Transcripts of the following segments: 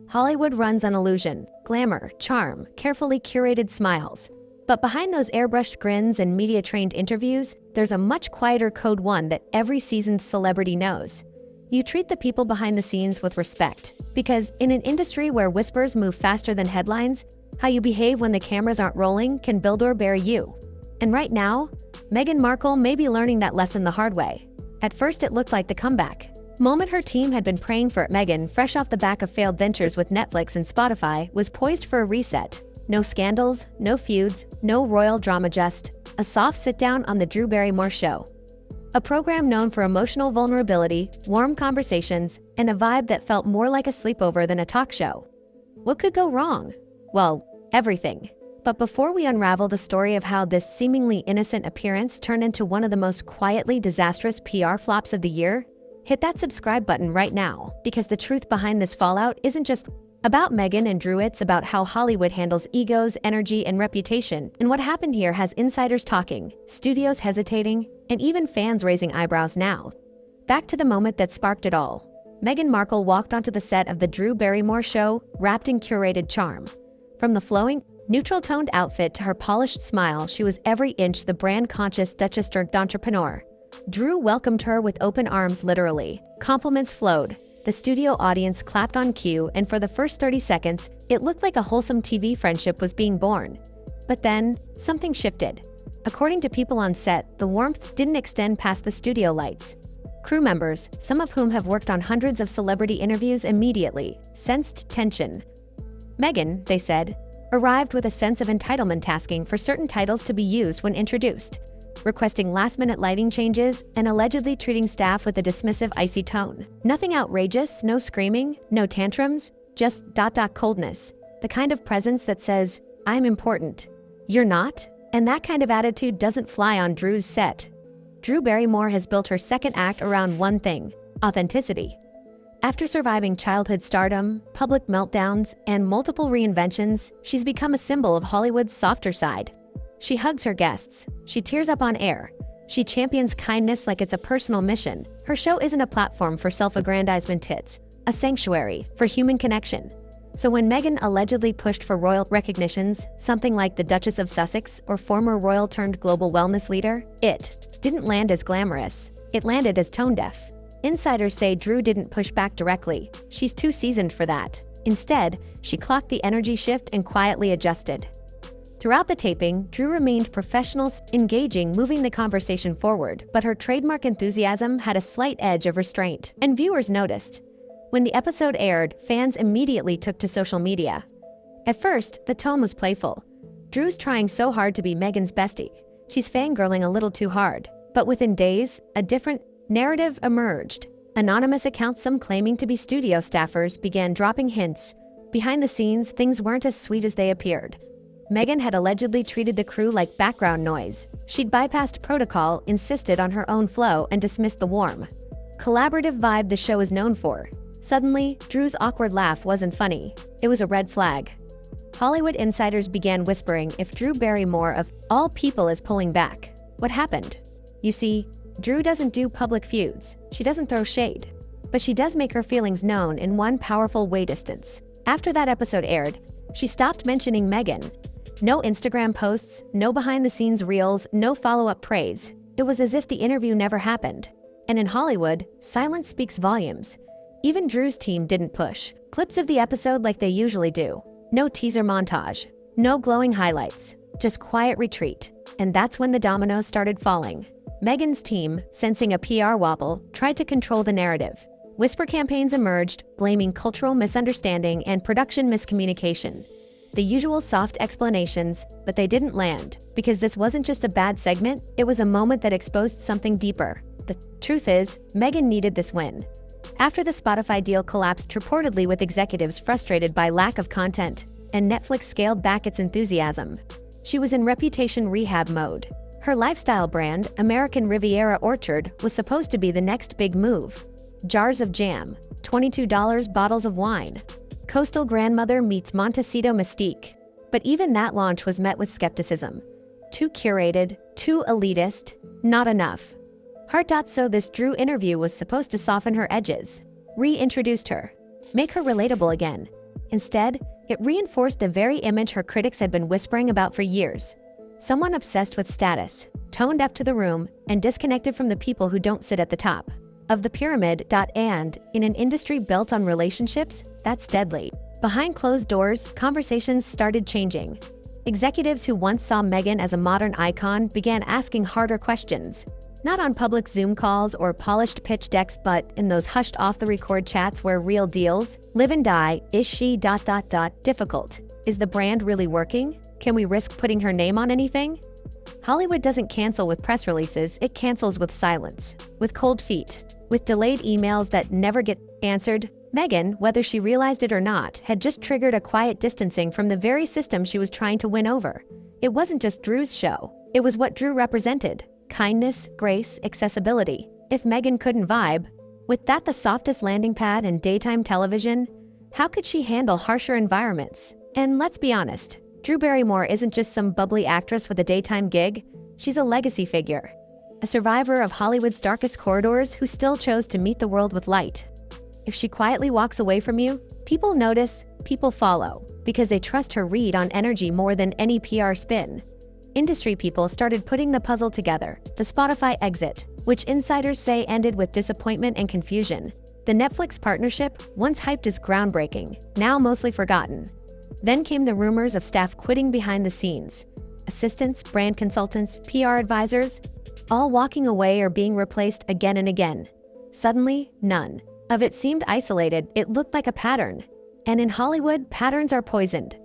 Hollywood runs on illusion, glamour, charm, carefully curated smiles. But behind those airbrushed grins and media-trained interviews, there's a much quieter code one that every seasoned celebrity knows. You treat the people behind the scenes with respect. Because in an industry where whispers move faster than headlines, how you behave when the cameras aren't rolling can build or bury you. And right now, Meghan Markle may be learning that lesson the hard way. At first it looked like the comeback moment her team had been praying for. Meghan, fresh off the back of failed ventures with Netflix and Spotify, was poised for a reset. No scandals, no feuds, no royal drama, just a soft sit-down on the Drew Barrymore show. A program known for emotional vulnerability, warm conversations, and a vibe that felt more like a sleepover than a talk show. What could go wrong? Well, everything. But before we unravel the story of how this seemingly innocent appearance turned into one of the most quietly disastrous PR flops of the year, hit that subscribe button right now, because the truth behind this fallout isn't just about Meghan and Drew, it's about how Hollywood handles egos, energy, and reputation. And what happened here has insiders talking, studios hesitating, and even fans raising eyebrows now. Back to the moment that sparked it all. Meghan Markle walked onto the set of the Drew Barrymore show, wrapped in curated charm. From the flowing, neutral-toned outfit to her polished smile, she was every inch the brand-conscious Duchess turned entrepreneur. Drew welcomed her with open arms, literally. Compliments flowed. The studio audience clapped on cue, and for the first 30 seconds, it looked like a wholesome TV friendship was being born. But then, something shifted. According to people on set, the warmth didn't extend past the studio lights. Crew members, some of whom have worked on hundreds of celebrity interviews, immediately sensed tension. Meghan, they said, arrived with a sense of entitlement, asking for certain titles to be used when introduced, requesting last-minute lighting changes, and allegedly treating staff with a dismissive, icy tone. Nothing outrageous, no screaming, no tantrums, just coldness. The kind of presence that says, "I'm important. You're not." And that kind of attitude doesn't fly on Drew's set. Drew Barrymore has built her second act around one thing: authenticity. After surviving childhood stardom, public meltdowns, and multiple reinventions, she's become a symbol of Hollywood's softer side. She hugs her guests. She tears up on air. She champions kindness like it's a personal mission. Her show isn't a platform for self-aggrandizement, it's a sanctuary for human connection. So when Meghan allegedly pushed for royal recognitions, something like the Duchess of Sussex or former royal-turned-global wellness leader, it didn't land as glamorous. It landed as tone-deaf. Insiders say Drew didn't push back directly. She's too seasoned for that. Instead, she clocked the energy shift and quietly adjusted. Throughout the taping, Drew remained professional, engaging, moving the conversation forward, but her trademark enthusiasm had a slight edge of restraint, and viewers noticed. When the episode aired, fans immediately took to social media. At first, the tone was playful. Drew's trying so hard to be Meghan's bestie. She's fangirling a little too hard. But within days, a different narrative emerged. Anonymous accounts, some claiming to be studio staffers, began dropping hints. Behind the scenes, things weren't as sweet as they appeared. Meghan had allegedly treated the crew like background noise. She'd bypassed protocol, insisted on her own flow, and dismissed the warm, collaborative vibe the show is known for. Suddenly, Drew's awkward laugh wasn't funny. It was a red flag. Hollywood insiders began whispering if Drew Barrymore, of all people, is pulling back. What happened? You see, Drew doesn't do public feuds. She doesn't throw shade. But she does make her feelings known in one powerful way: distance. After that episode aired, she stopped mentioning Meghan. No Instagram posts, no behind-the-scenes reels, no follow-up praise. It was as if the interview never happened. And in Hollywood, silence speaks volumes. Even Drew's team didn't push clips of the episode like they usually do. No teaser montage. No glowing highlights. Just quiet retreat. And that's when the dominoes started falling. Meghan's team, sensing a PR wobble, tried to control the narrative. Whisper campaigns emerged, blaming cultural misunderstanding and production miscommunication. The usual soft explanations, but they didn't land, because this wasn't just a bad segment, it was a moment that exposed something deeper. The truth is, Meghan needed this win. After the Spotify deal collapsed, reportedly with executives frustrated by lack of content, and Netflix scaled back its enthusiasm, she was in reputation rehab mode. Her lifestyle brand, American Riviera Orchard, was supposed to be the next big move. Jars of jam, $22 bottles of wine. Coastal grandmother meets Montecito mystique. But even that launch was met with skepticism. Too curated, too elitist, not enough. So this Drew interview was supposed to soften her edges, reintroduced her, make her relatable again. Instead, it reinforced the very image her critics had been whispering about for years. Someone obsessed with status, tone deaf to the room, and disconnected from the people who don't sit at the top of the pyramid. And in an industry built on relationships, that's deadly. Behind closed doors, conversations started changing. Executives who once saw Meghan as a modern icon began asking harder questions. Not on public Zoom calls or polished pitch decks, but in those hushed off-the-record chats where real deals live and die. Is she... difficult? Is the brand really working? Can we risk putting her name on anything? Hollywood doesn't cancel with press releases, it cancels with silence, with cold feet, with delayed emails that never get answered. Meghan, whether she realized it or not, had just triggered a quiet distancing from the very system she was trying to win over. It wasn't just Drew's show. It was what Drew represented. Kindness, grace, accessibility. If Meghan couldn't vibe with that, the softest landing pad in daytime television, how could she handle harsher environments? And let's be honest, Drew Barrymore isn't just some bubbly actress with a daytime gig. She's a legacy figure. A survivor of Hollywood's darkest corridors who still chose to meet the world with light. If she quietly walks away from you, people notice, people follow, because they trust her read on energy more than any PR spin. Industry people started putting the puzzle together. The Spotify exit, which insiders say ended with disappointment and confusion. The Netflix partnership, once hyped as groundbreaking, now mostly forgotten. Then came the rumors of staff quitting behind the scenes. Assistants, brand consultants, PR advisors, all walking away or being replaced again and again. Suddenly, none of it seemed isolated. It looked like a pattern. And in Hollywood, patterns are poisoned.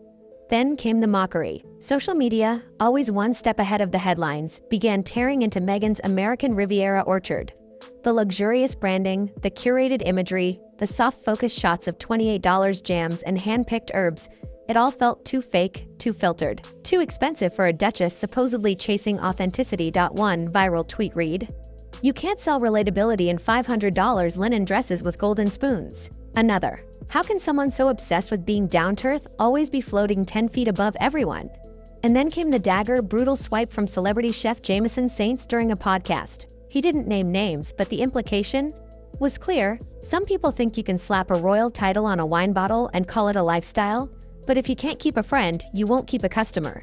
Then came the mockery. Social media, always one step ahead of the headlines, began tearing into Meghan's American Riviera orchard. The luxurious branding, the curated imagery, the soft-focus shots of $28 jams and hand-picked herbs, it all felt too fake, too filtered, too expensive for a Duchess supposedly chasing authenticity. One viral tweet read, "You can't sell relatability in $500 linen dresses with golden spoons." Another, "How can someone so obsessed with being down-to-earth always be floating 10 feet above everyone?" And then came the dagger, brutal swipe from celebrity chef Jameson Saints during a podcast. He didn't name names, but the implication was clear. Some people think you can slap a royal title on a wine bottle and call it a lifestyle, but if you can't keep a friend, you won't keep a customer.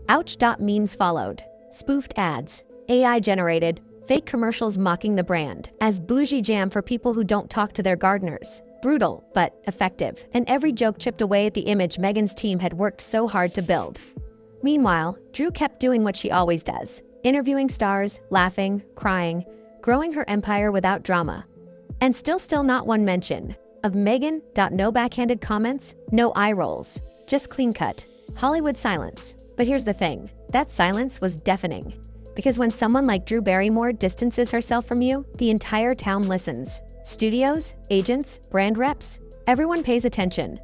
Ouch. Memes followed. Spoofed ads, AI-generated, fake commercials mocking the brand as bougie jam for people who don't talk to their gardeners. Brutal, but effective, and every joke chipped away at the image Meghan's team had worked so hard to build. Meanwhile, Drew kept doing what she always does, interviewing stars, laughing, crying, growing her empire without drama. And still not one mention of Meghan. No backhanded comments, no eye rolls, just clean-cut Hollywood silence. But here's the thing, that silence was deafening. Because when someone like Drew Barrymore distances herself from you, the entire town listens. Studios, agents, brand reps, everyone pays attention.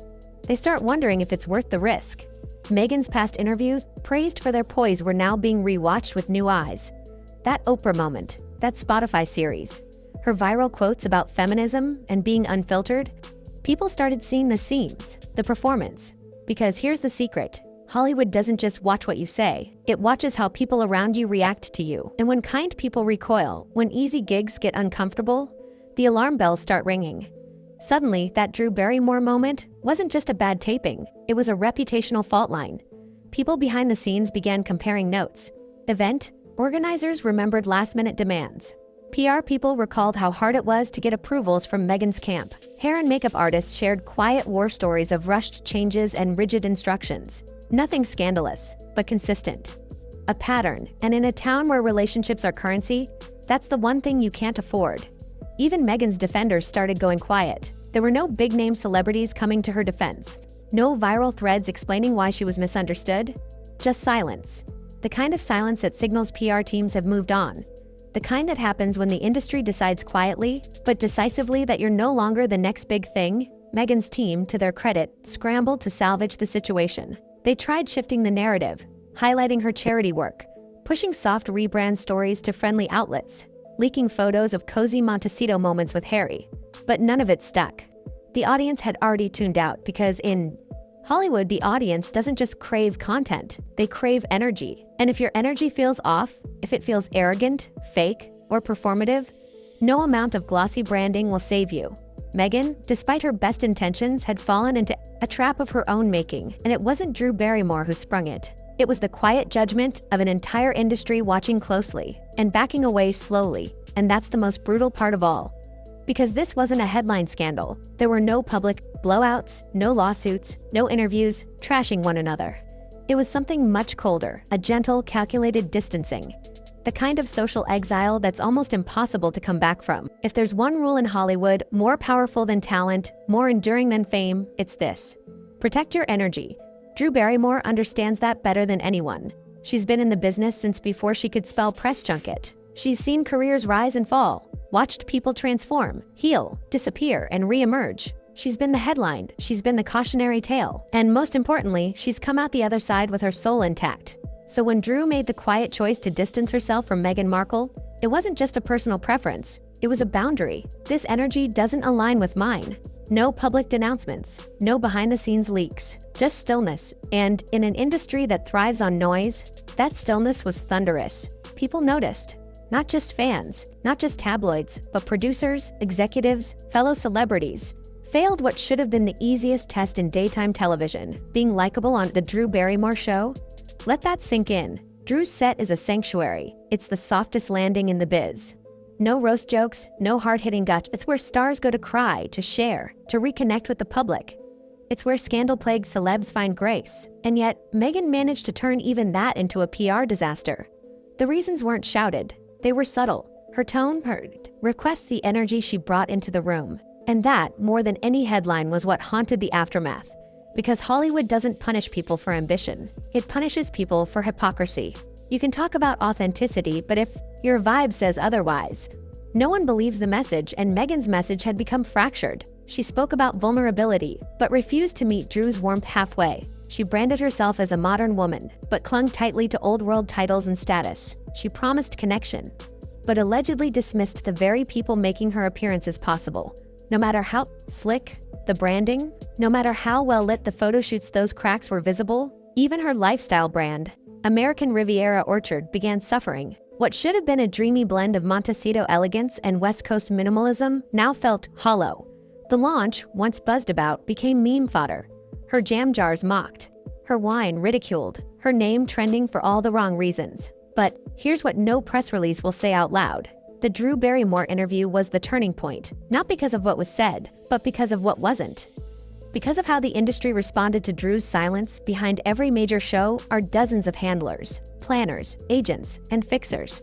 They start wondering if it's worth the risk. Meghan's past interviews, praised for their poise, were now being rewatched with new eyes. That Oprah moment, that Spotify series, her viral quotes about feminism and being unfiltered, people started seeing the seams, the performance. Because here's the secret, Hollywood doesn't just watch what you say, it watches how people around you react to you. And when kind people recoil, when easy gigs get uncomfortable, the alarm bells start ringing. Suddenly, that Drew Barrymore moment wasn't just a bad taping, it was a reputational fault line. People behind the scenes began comparing notes. Event organizers remembered last-minute demands. PR people recalled how hard it was to get approvals from Meghan's camp. Hair and makeup artists shared quiet war stories of rushed changes and rigid instructions. Nothing scandalous, but consistent. A pattern, and in a town where relationships are currency, that's the one thing you can't afford. Even Meghan's defenders started going quiet. There were no big-name celebrities coming to her defense. No viral threads explaining why she was misunderstood. Just silence. The kind of silence that signals PR teams have moved on. The kind that happens when the industry decides quietly, but decisively, that you're no longer the next big thing. Meghan's team, to their credit, scrambled to salvage the situation. They tried shifting the narrative, highlighting her charity work, pushing soft rebrand stories to friendly outlets, leaking photos of cozy Montecito moments with Harry. But none of it stuck. The audience had already tuned out because in Hollywood, the audience doesn't just crave content, they crave energy. And if your energy feels off, if it feels arrogant, fake, or performative, no amount of glossy branding will save you. Meghan, despite her best intentions, had fallen into a trap of her own making, and it wasn't Drew Barrymore who sprung it. It was the quiet judgment of an entire industry watching closely and backing away slowly, and that's the most brutal part of all. Because this wasn't a headline scandal. There were no public blowouts, no lawsuits, no interviews, trashing one another. It was something much colder, a gentle, calculated distancing. The kind of social exile that's almost impossible to come back from. If there's one rule in Hollywood, more powerful than talent, more enduring than fame, it's this: protect your energy. Drew Barrymore understands that better than anyone. She's been in the business since before she could spell press junket. She's seen careers rise and fall, watched people transform, heal, disappear, and re-emerge. She's been the headline, she's been the cautionary tale, and most importantly, she's come out the other side with her soul intact. So when Drew made the quiet choice to distance herself from Meghan Markle, it wasn't just a personal preference, it was a boundary. This energy doesn't align with mine. No public denouncements, no behind-the-scenes leaks, just stillness. And in an industry that thrives on noise, that stillness was thunderous. People noticed. Not just fans, not just tabloids, but producers, executives, fellow celebrities. Failed what should have been the easiest test in daytime television, being likable on The Drew Barrymore Show. Let that sink in. Drew's set is a sanctuary. It's the softest landing in the biz. No roast jokes, no hard-hitting guts. It's where stars go to cry, to share, to reconnect with the public. It's where scandal-plagued celebs find grace. And yet, Meghan managed to turn even that into a PR disaster. The reasons weren't shouted. They were subtle. Her tone, her requests, the energy she brought into the room. And that, more than any headline, was what haunted the aftermath. Because Hollywood doesn't punish people for ambition. It punishes people for hypocrisy. You can talk about authenticity, but if your vibe says otherwise, no one believes the message, and Meghan's message had become fractured. She spoke about vulnerability, but refused to meet Drew's warmth halfway. She branded herself as a modern woman, but clung tightly to old-world titles and status. She promised connection, but allegedly dismissed the very people making her appearances possible. No matter how slick the branding, no matter how well lit the photo shoots, those cracks were visible. Even her lifestyle brand, American Riviera Orchard, began suffering. What should have been a dreamy blend of Montecito elegance and West Coast minimalism now felt hollow. The launch, once buzzed about, became meme fodder. Her jam jars mocked, her wine ridiculed, her name trending for all the wrong reasons. But here's what no press release will say out loud. The Drew Barrymore interview was the turning point, not because of what was said, but because of what wasn't. Because of how the industry responded to Drew's silence, behind every major show are dozens of handlers, planners, agents, and fixers.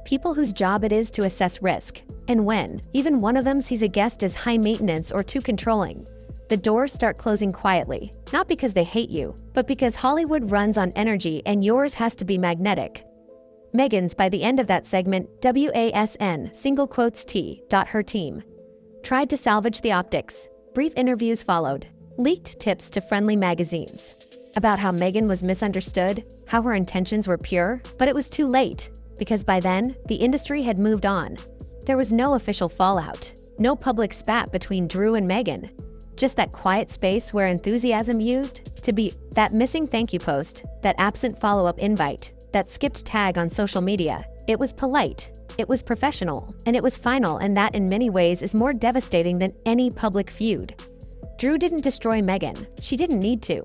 People whose job it is to assess risk. And when even one of them sees a guest as high maintenance or too controlling, the doors start closing quietly. Not because they hate you, but because Hollywood runs on energy and yours has to be magnetic. Meghan's, by the end of that segment, WASN, single quotes T. Her team tried to salvage the optics. Brief interviews followed. Leaked tips to friendly magazines about how Meghan was misunderstood, how her intentions were pure, but it was too late, because by then, the industry had moved on. There was no official fallout, no public spat between Drew and Meghan, just that quiet space where enthusiasm used to be that missing thank you post, that absent follow-up invite, that skipped tag on social media. It was polite, it was professional, and it was final, and that in many ways is more devastating than any public feud. Drew didn't destroy Meghan. She didn't need to.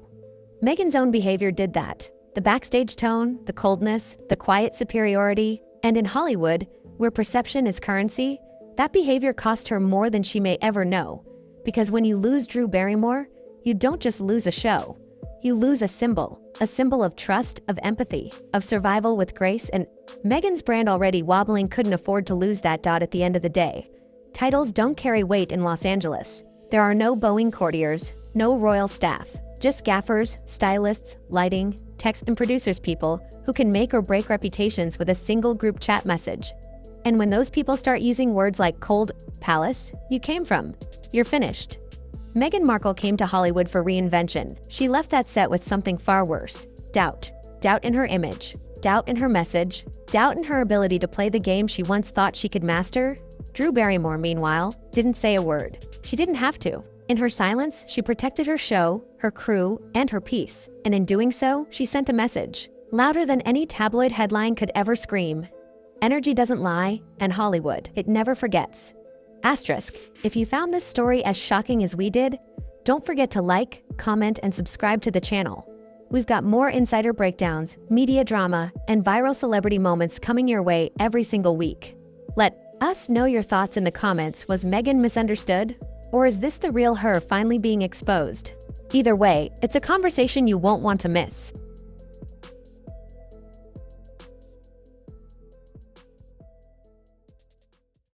Meghan's own behavior did that. The backstage tone, the coldness, the quiet superiority, and in Hollywood, where perception is currency, that behavior cost her more than she may ever know. Because when you lose Drew Barrymore, you don't just lose a show. You lose a symbol of trust, of empathy, of survival with grace, and Meghan's brand, already wobbling, couldn't afford to lose that. At the end of the day, titles don't carry weight in Los Angeles. There are no Boeing courtiers, no royal staff, just gaffers, stylists, lighting, text and producers, people who can make or break reputations with a single group chat message. And when those people start using words like cold palace, you came from, you're finished. Meghan Markle came to Hollywood for reinvention. She left that set with something far worse: doubt. Doubt in her image, doubt in her message, doubt in her ability to play the game she once thought she could master. Drew Barrymore, meanwhile, didn't say a word. She didn't have to. In her silence, she protected her show, her crew, and her peace. And in doing so, she sent a message, louder than any tabloid headline could ever scream. Energy doesn't lie, and Hollywood, it never forgets. Asterisk, if you found this story as shocking as we did, don't forget to like, comment, and subscribe to the channel. We've got more insider breakdowns, media drama, and viral celebrity moments coming your way every single week. Let us know your thoughts in the comments. Was Meghan misunderstood? Or is this the real her finally being exposed? Either way, it's a conversation you won't want to miss.